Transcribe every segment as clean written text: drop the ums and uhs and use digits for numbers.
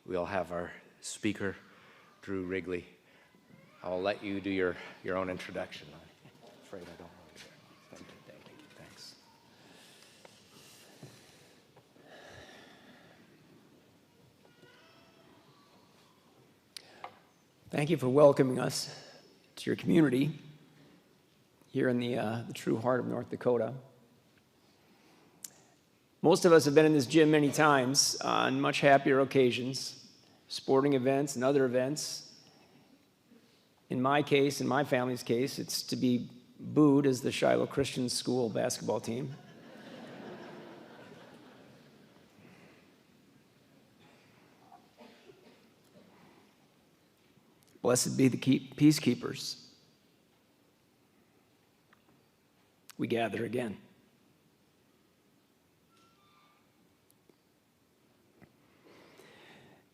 we'll have our speaker, Drew Wrigley. I'll let you do your own introduction. I'm afraid I don't really care. Thank you. Thanks. Thank you for welcoming us to your community here in the true heart of North Dakota. Most of us have been in this gym many times on much happier occasions, sporting events and other events. In my case, in my family's case, it's to be booed as the Shiloh Christian School basketball team. Blessed be the peacekeepers. We gather again.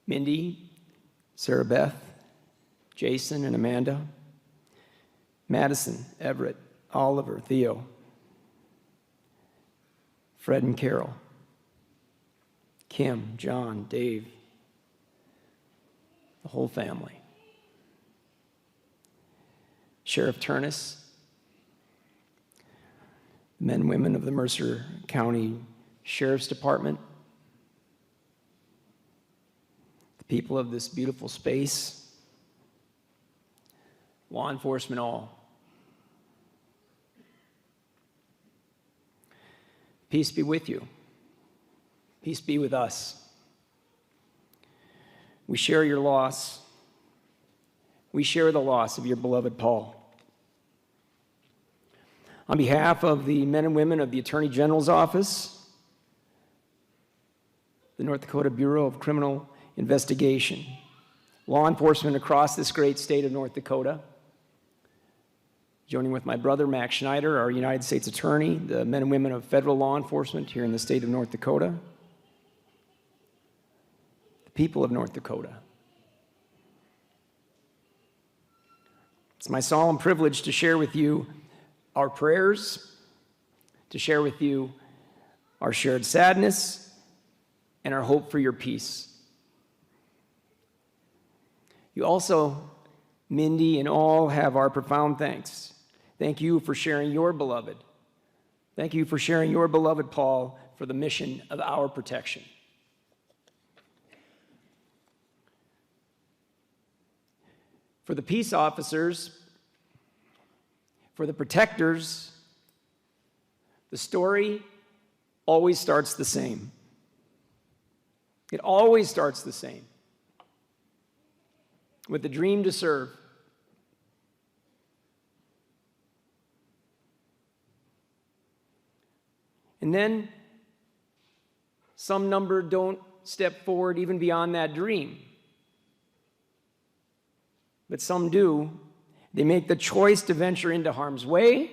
Mindy, Sarah Beth, Jason and Amanda, Madison, Everett, Oliver, Theo, Fred and Carol, Kim, John, Dave, the whole family. Sheriff Turnus, the men and women of the Mercer County Sheriff's Department, the people of this beautiful space, law enforcement all. Peace be with you. Peace be with us. We share your loss. We share the loss of your beloved Paul. On behalf of the men and women of the Attorney General's Office, the North Dakota Bureau of Criminal Investigation, law enforcement across this great state of North Dakota, joining with my brother, Max Schneider, our United States Attorney, the men and women of federal law enforcement here in the state of North Dakota, the people of North Dakota. It's my solemn privilege to share with you our prayers, to share with you our shared sadness, and our hope for your peace. You also, Mindy and all, have our profound thanks. Thank you for sharing your beloved. Thank you for sharing your beloved Paul for the mission of our protection. For the peace officers, for the protectors, the story always starts the same. It always starts the same. With the dream to serve. And then some number don't step forward even beyond that dream. But some do. They make the choice to venture into harm's way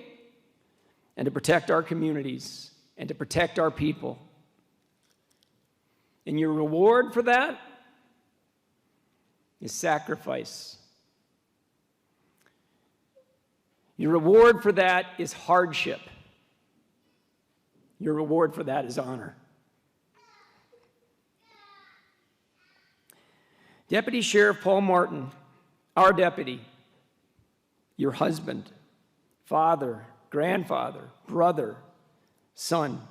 and to protect our communities and to protect our people. And your reward for that is sacrifice. Your reward for that is hardship. Your reward for that is honor. Deputy Sheriff Paul Martin, our deputy, your husband, father, grandfather, brother, son,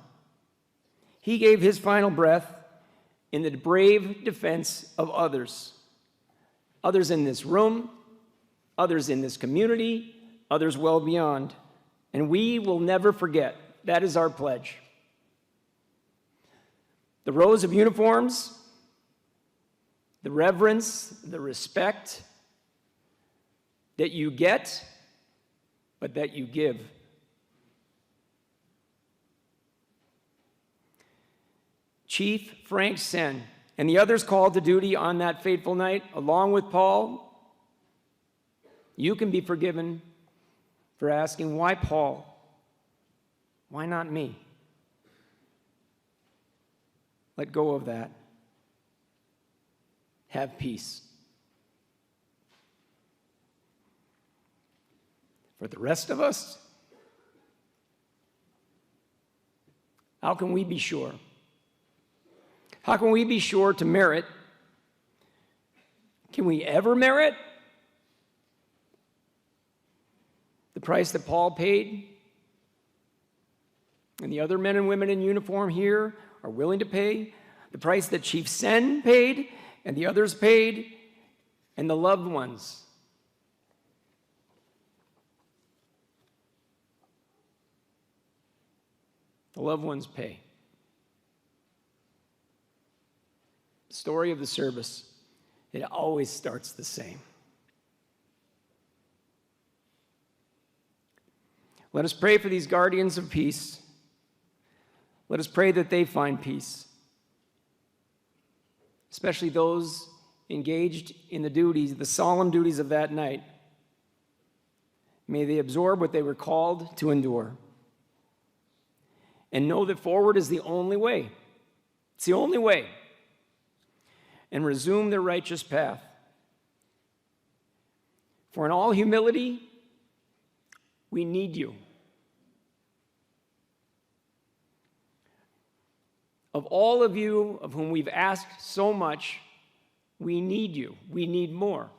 he gave his final breath in the brave defense of others. Others in this room, others in this community, others well beyond. And we will never forget. That is our pledge. The rows of uniforms, the reverence, the respect that you get, but that you give. Chief Frank Sen and the others called to duty on that fateful night, along with Paul, you can be forgiven for asking, why Paul? Why not me? Let go of that. Have peace. For the rest of us, how can we be sure? How can we be sure to merit Can we ever merit the price that Paul paid and the other men and women in uniform here are willing to pay? The price that Chief Sen paid and the others paid and the loved ones. The loved ones pay. The story of the service, it always starts the same. Let us pray for these guardians of peace. Let us pray that they find peace, especially those engaged in the duties, the solemn duties of that night. May they absorb what they were called to endure and know that forward is the only way. It's the only way. And resume their righteous path. For in all humility, we need you. Of all of you of whom we've asked so much, we need you. We need more.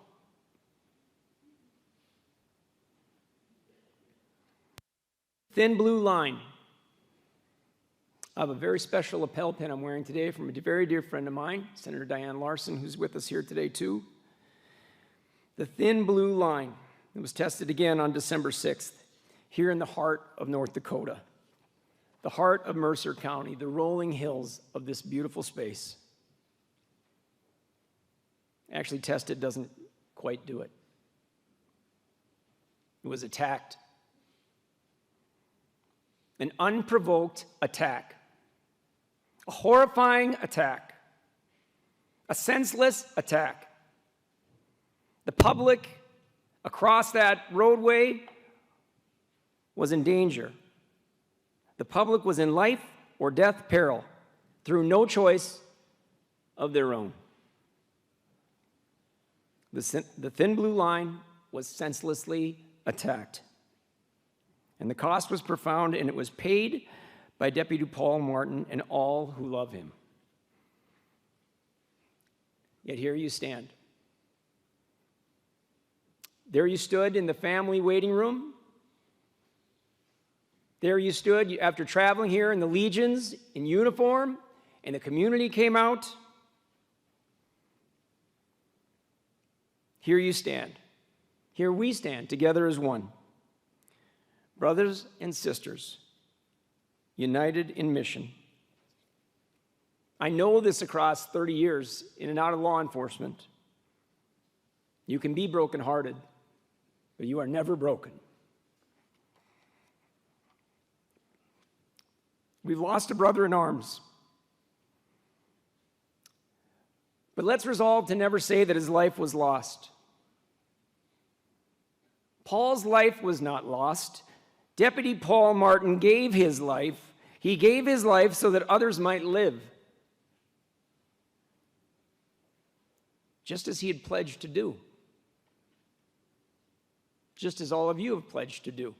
Thin blue line. I have a very special lapel pin I'm wearing today from a very dear friend of mine, Senator Diane Larson, who's with us here today too. The thin blue line that was tested again on December 6th, here in the heart of North Dakota, the heart of Mercer County, the rolling hills of this beautiful space. Actually, tested doesn't quite do it. It was attacked. An unprovoked attack. A horrifying attack. A senseless attack. The public across that roadway was in danger. The public was in life or death peril through no choice of their own. The thin blue line was senselessly attacked. And the cost was profound, and it was paid by Deputy Paul Martin and all who love him. Yet here you stand. There you stood in the family waiting room. There you stood after traveling here in the legions in uniform, and the community came out. Here you stand. Here we stand together as one. Brothers and sisters, united in mission. I know this across 30 years in and out of law enforcement. You can be brokenhearted, but you are never broken. We've lost a brother in arms. But let's resolve to never say that his life was lost. Paul's life was not lost. Deputy Paul Martin gave his life. He gave his life so that others might live, just as he had pledged to do, just as all of you have pledged to do.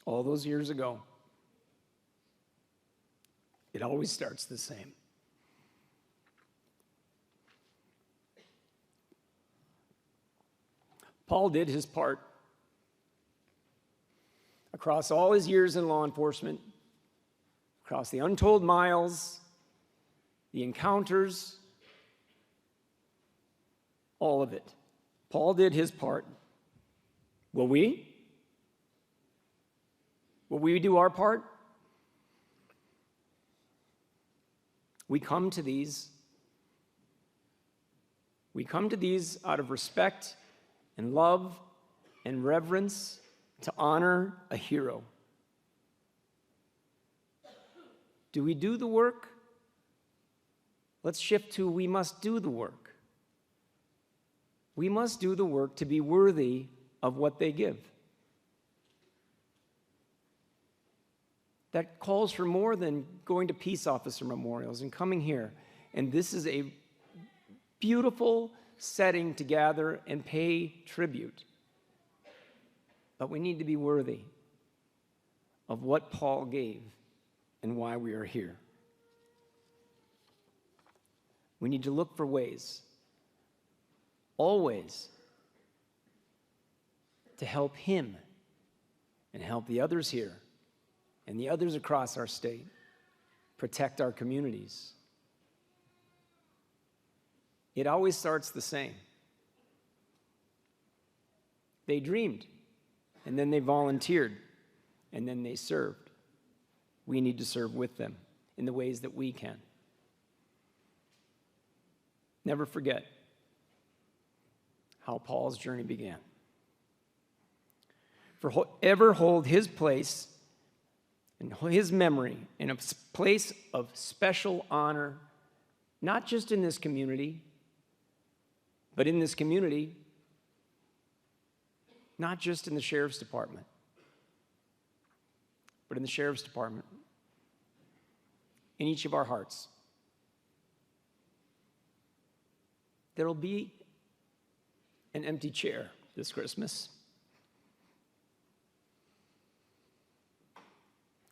All those years ago. It always starts the same. Paul did his part. Across all his years in law enforcement, across the untold miles, the encounters, all of it. Paul did his part. Will we? Will we do our part? We come to these out of respect and love and reverence to honor a hero. Do we do the work? Let's shift to we must do the work. We must do the work to be worthy of what they give. That calls for more than going to peace officer memorials and coming here. And this is a beautiful setting to gather and pay tribute. But we need to be worthy of what Paul gave and why we are here. We need to look for ways, always, to help him and help the others here and the others across our state protect our communities. It always starts the same. They dreamed, and then they volunteered, and then they served. We need to serve with them in the ways that we can. Never forget how Paul's journey began. Forever hold his place and his memory in a place of special honor, not just in this community, but in this community, not just in the sheriff's department, but in the sheriff's department, in each of our hearts. There will be an empty chair this Christmas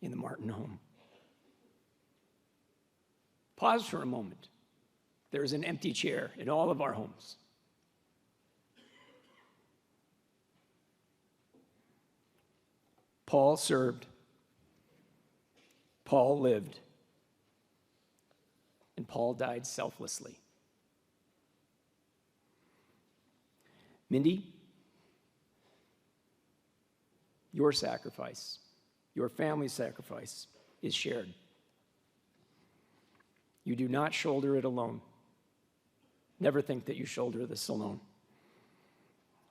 in the Martin home. Pause for a moment. There is an empty chair in all of our homes. Paul served, Paul lived, and Paul died selflessly. Mindy, your sacrifice, your family's sacrifice is shared. You do not shoulder it alone. Never think that you shoulder this alone.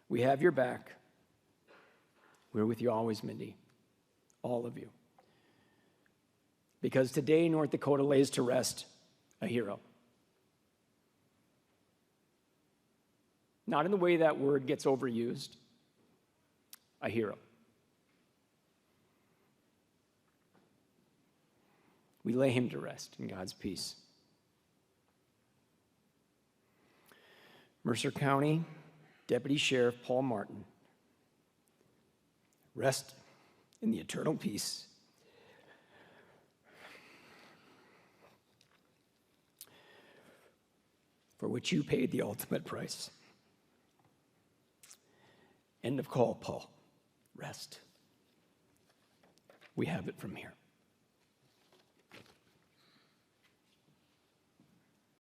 We have your back. We're with you always, Mindy. All of you. Because today, North Dakota lays to rest a hero. Not in the way that word gets overused. A hero. We lay him to rest in God's peace. Mercer County Deputy Sheriff Paul Martin, rest in the eternal peace for which you paid the ultimate price. End of call, Paul. Rest. We have it from here.